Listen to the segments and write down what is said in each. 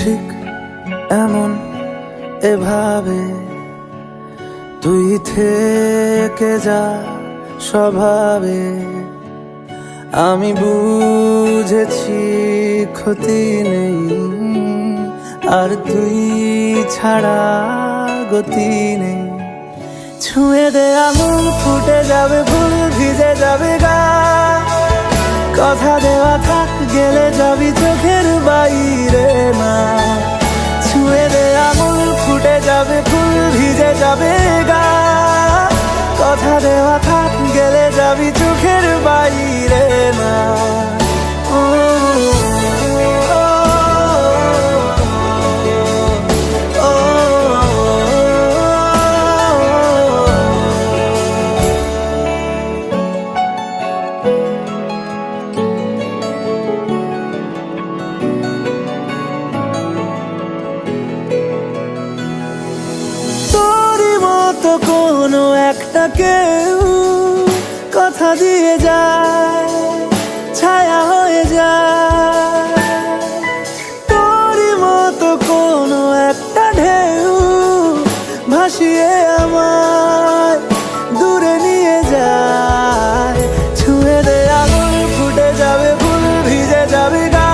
ঠিক এমন এভাবে তুই থেকে যা স্বভাবে। আমি বুঝেছি ক্ষতি নেই, আর তুই ছাড়া গতি নেই। ছুঁয়ে দে আঙুল, ফুটে যাবে ফুল, ভিজে যাবে গা। কথা দেওয়া থাক, গেলে যাবি চোখের বাইরে না। ছুঁয়ে দে আঙুল, ফুটে যাবে ফুল, ভিজে যাবে গা। কথা দেওয়া থাক, গেলে যাবি চোখের বাইরে না। তো কোনো একটা কেউ কথা দিয়ে যায়, ছায়া হয়ে যায়। তোরই মতো কোনো একটা ঢেউ ভাসিয়ে আমায় দূরে নিয়ে যায়। ছুঁয়ে দে আঙুল, ফুটে যাবে ফুল, ভিজে যাবে গা।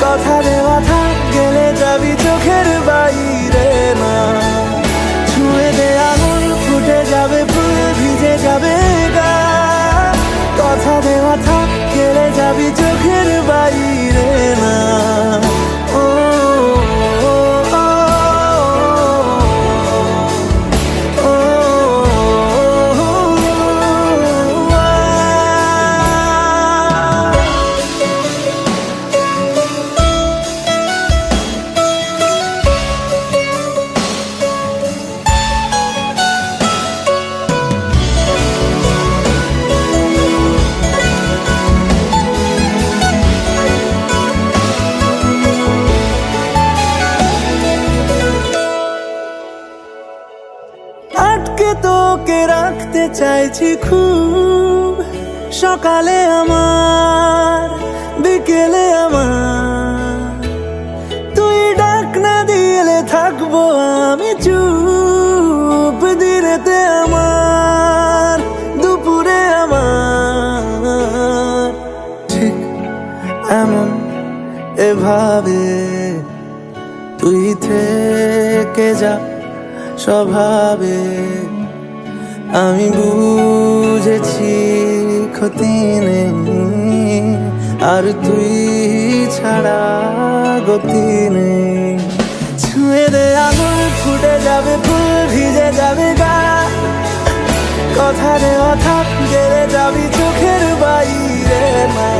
কথা দেওয়া থাক, গেলে যাবি চোখের বাইরে না। যাবে ফুল, ভিজে যাবে গা। কথা দেওয়া থাক, গেলে যাবি চোখের বাইরে না। আটকে তোকে রাখতে চাইছি খুব, সকালে আমার, বিকেলে আমার। তুই ডাক না দিলে থাকবো আমি চুপ, দিনেতে আমার, দুপুরে আমার। ঠিক এমন এভাবে তুই থেকে যা স্বভাবে। আমি বুঝেছি ক্ষতি নেই, আর তুই ছাড়া গতি নেই। ছুঁয়ে দে আঙুল, ফুটে যাবে ফুল, ভিজে যাবে গা। কথা দেওয়া থাক, গেলে যাবি চোখের বাইরে না।